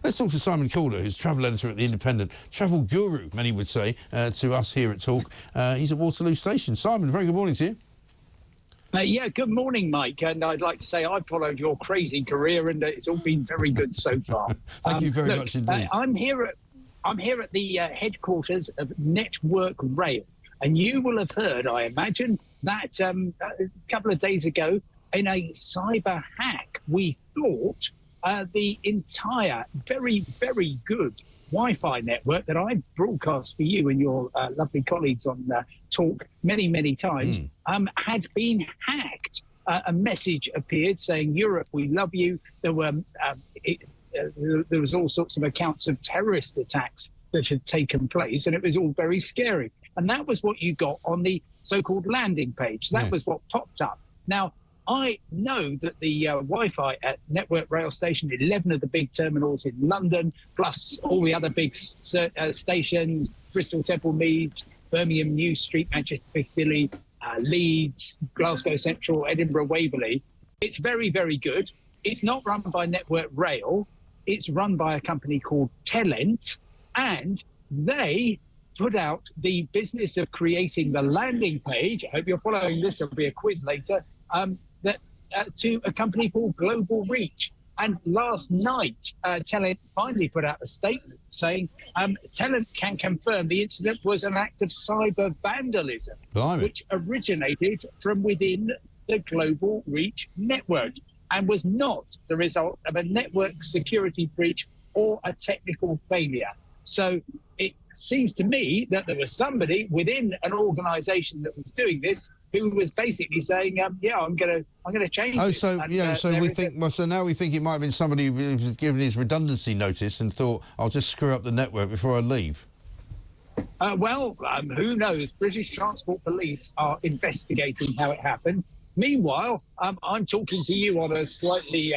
Let's talk to Simon Calder, who's travel editor at The Independent, travel guru, many would say, to us here at Talk. He's at Waterloo Station. Simon, very good morning to you. Yeah, good morning, Mike. And I'd like to say I've followed your crazy career, and it's all been very good so far. Thank you very much indeed. I'm here at the headquarters of Network Rail, and you will have heard, I imagine, that a couple of days ago, in a cyber hack, we thought the entire very, very good Wi-Fi network that I've broadcast for you and your lovely colleagues on Talk many, many times had been hacked. A message appeared saying, "Europe, we love you." There were there was all sorts of accounts of terrorist attacks that had taken place, and it was all very scary. And that was what you got on the so-called landing page. That was what popped up. Now, I know that the Wi-Fi at Network Rail Station, 11 of the big terminals in London, plus all the other big stations, Bristol Temple Meads, Birmingham New Street, Manchester Piccadilly, Leeds, Glasgow Central, Edinburgh Waverley, it's very, very good. It's not run by Network Rail. It's run by a company called Telent, and they put out the business of creating the landing page. I hope you're following this. There'll be a quiz later. To a company called Global Reach. And last night, Telent finally put out a statement saying Telent can confirm the incident was an act of cyber vandalism, which originated from within the Global Reach network and was not the result of a network security breach or a technical failure. So it seems to me that there was somebody within an organisation that was doing this who was basically saying, "Yeah, I'm gonna change." Oh, so and, yeah, so we think. Well, so now we think it might have been somebody who was given his redundancy notice and thought, "I'll just screw up the network before I leave." Who knows? British Transport Police are investigating how it happened. Meanwhile, I'm talking to you on a slightly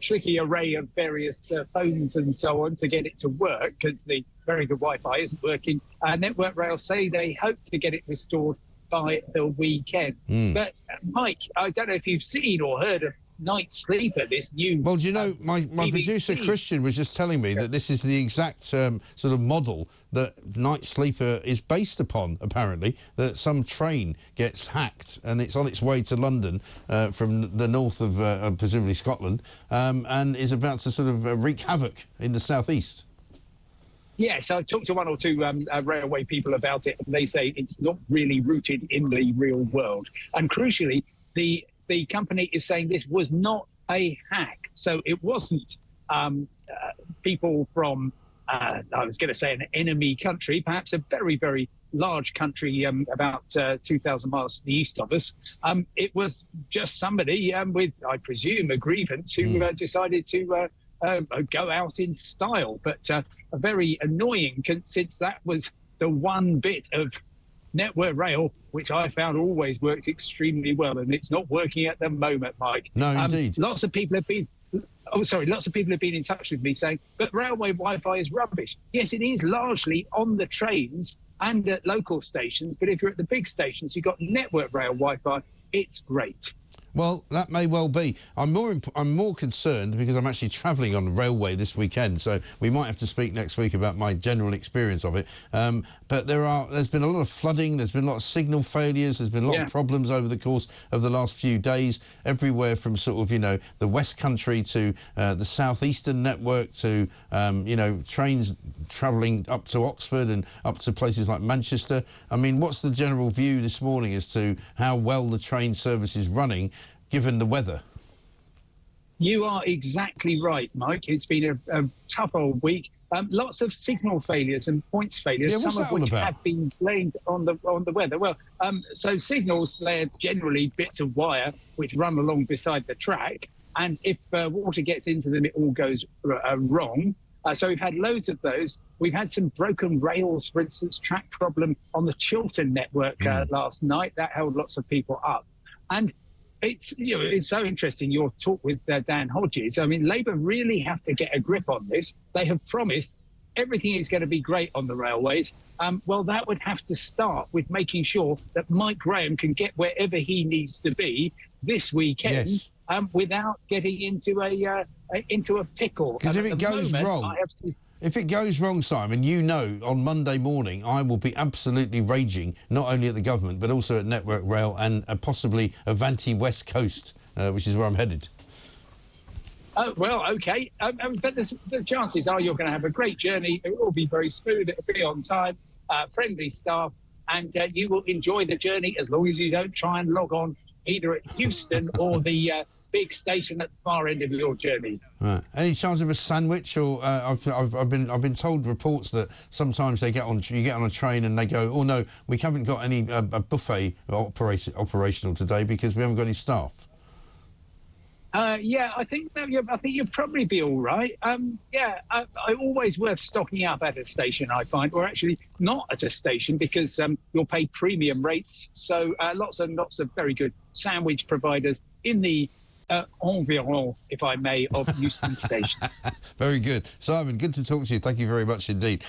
tricky array of various phones and so on to get it to work, because the very good Wi-Fi isn't working. Network Rail say they hope to get it restored by the weekend. But Mike, I don't know if you've seen or heard of Night Sleeper, this new... Well, do you know, my producer Christian was just telling me that this is the exact sort of model that Night Sleeper is based upon, apparently, that some train gets hacked and it's on its way to London from the north of presumably Scotland, and is about to sort of wreak havoc in the southeast. Yes, I've talked to one or two railway people about it, and they say it's not really rooted in the real world. And crucially, the company is saying this was not a hack. So it wasn't people from, I was going to say an enemy country, perhaps a very, very large country about 2,000 miles to the east of us. It was just somebody with, I presume, a grievance who decided to go out in style. But very annoying, since that was the one bit of Network Rail which I found always worked extremely well, and it's not working at the moment, Mike. No, indeed. Lots of people have been in touch with me saying, but railway Wi-Fi is rubbish. Yes, it is largely on the trains and at local stations, but if you're at the big stations, you've got Network Rail Wi-Fi, it's great. Well, that may well be. I'm more concerned because I'm actually travelling on the railway this weekend, so we might have to speak next week about my general experience of it. But there's been a lot of flooding, there's been a lot of signal failures, there's been a lot of problems over the course of the last few days, everywhere from sort of, you know, the West Country to the southeastern network to, you know, trains travelling up to Oxford and up to places like Manchester. I mean, what's the general view this morning as to how well the train service is running, given the weather? You are exactly right, Mike. It's been a tough old week. Lots of signal failures and points failures, some of which have been blamed on the weather. Well, so signals, they're generally bits of wire which run along beside the track, and if water gets into them, it all goes wrong. So we've had loads of those. We've had some broken rails, for instance, track problem on the Chiltern network last night. That held lots of people up. And it's so interesting, your talk with Dan Hodges. I mean, Labour really have to get a grip on this. They have promised everything is going to be great on the railways. Well, that would have to start with making sure that Mike Graham can get wherever he needs to be this weekend without getting into into a pickle. Because if it goes wrong, if it goes wrong, Simon, you know, on Monday morning I will be absolutely raging, not only at the government but also at Network Rail and possibly Avanti West Coast, which is where I'm headed. Oh, well, OK. But the chances are you're going to have a great journey. It will be very smooth. It'll be on time, friendly staff, and you will enjoy the journey as long as you don't try and log on either at Euston or the big station at the far end of your journey. Right. Any chance of a sandwich? Or I've been told reports that sometimes you get on a train and they go, oh no, we haven't got any a buffet operational today because we haven't got any staff. Yeah, I think you'll probably be all right. Yeah, I always worth stocking up at a station, I find, or actually not at a station because you'll pay premium rates. So lots and lots of very good sandwich providers in the environ, if I may, of Euston Station. Very good. Simon, good to talk to you. Thank you very much indeed.